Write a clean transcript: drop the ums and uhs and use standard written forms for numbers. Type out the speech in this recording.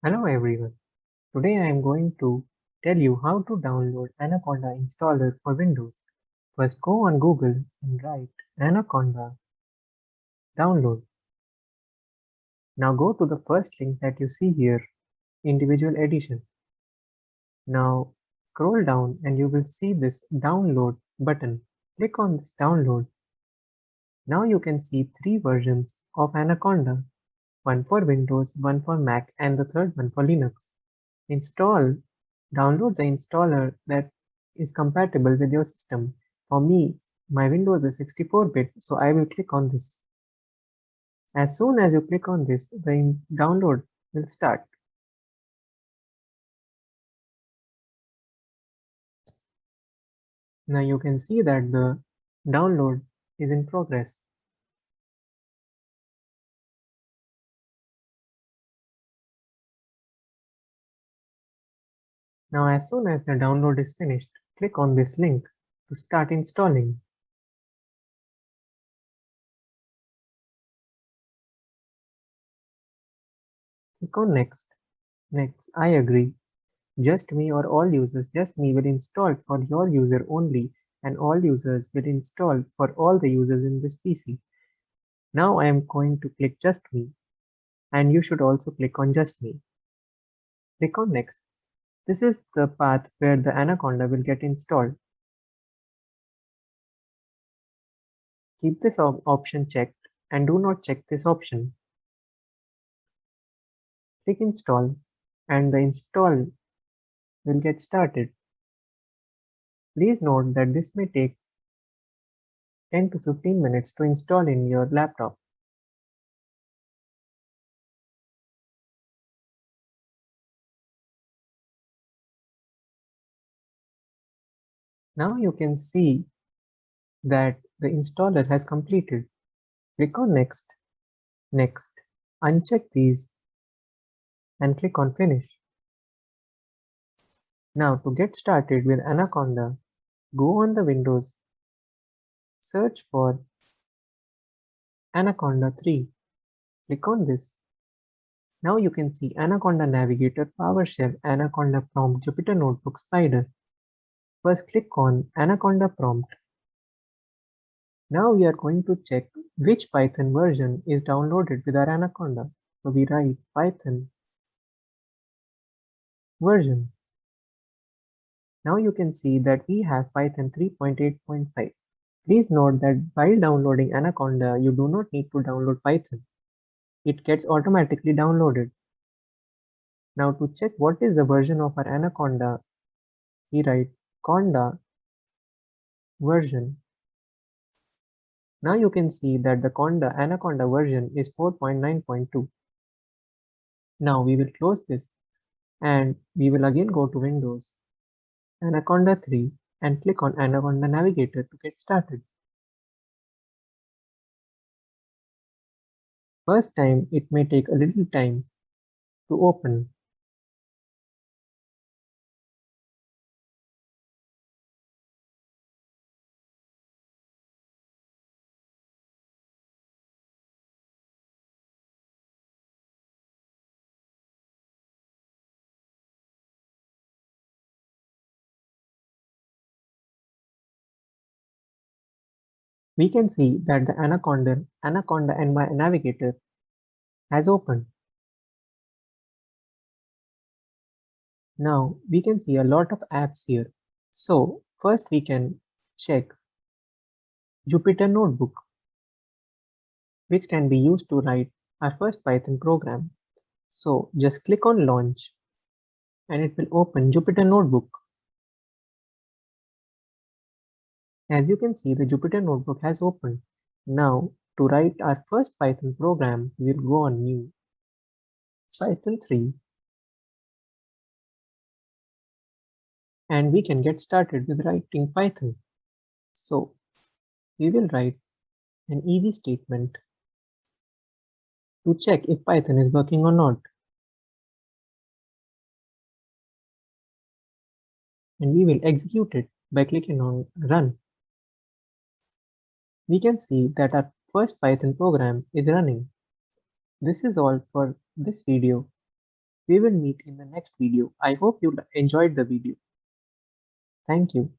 Hello everyone. Today I am going to tell you how to download Anaconda installer for Windows. First go on Google and write Anaconda download. Now go to the first link that you see here, individual edition. Now scroll down and you will see this download button. Click on this download. Now you can see three versions of Anaconda, one for Windows, one for Mac and the third one for Linux. Download the installer that is compatible with your system. For me, my Windows is 64-bit, so I will click on this. As soon as you click on this, the download will start. Now you can see that the download is in progress. Now as soon as the download is finished, click on this link to start installing. Click on next. Next, I agree. Just me or all users, just me will install for your user only, and all users will install for all the users in this PC. Now I am going to click just me, and you should also click on just me. Click on next. This is the path where the Anaconda will get installed. Keep this option checked and do not check this option. Click install and the install will get started. Please note that this may take 10 to 15 minutes to install in your laptop. Now you can see that the installer has completed. Click on next, next, uncheck these and click on finish. Now to get started with Anaconda, go on the Windows, search for Anaconda 3. Click on this. Now you can see Anaconda Navigator, PowerShell, Anaconda Prompt, Jupyter Notebook, Spider. First click on Anaconda Prompt. Now we are going to check which Python version is downloaded with our Anaconda. So we write Python version. Now you can see that we have Python 3.8.5. Please note that while downloading Anaconda, you do not need to download Python. It gets automatically downloaded. Now to check what is the version of our Anaconda, we write Conda version. Now you can see that the Anaconda version is 4.9.2. Now we will close this and we will again go to Windows, Anaconda 3 and click on Anaconda Navigator to get started. First time it may take a little time to open. We can see that the Anaconda and my Navigator has opened. Now we can see a lot of apps here. So first we can check Jupyter Notebook, which can be used to write our first Python program. So just click on launch and it will open Jupyter Notebook. As you can see, the Jupyter Notebook has opened. Now to write our first Python program, we'll go on new, Python 3, and we can get started with writing Python. So we will write an easy statement to check if Python is working or not. And we will execute it by clicking on run. We can see that our first Python program is running. This is all for this video. We will meet in the next video. I hope you enjoyed the video. Thank you.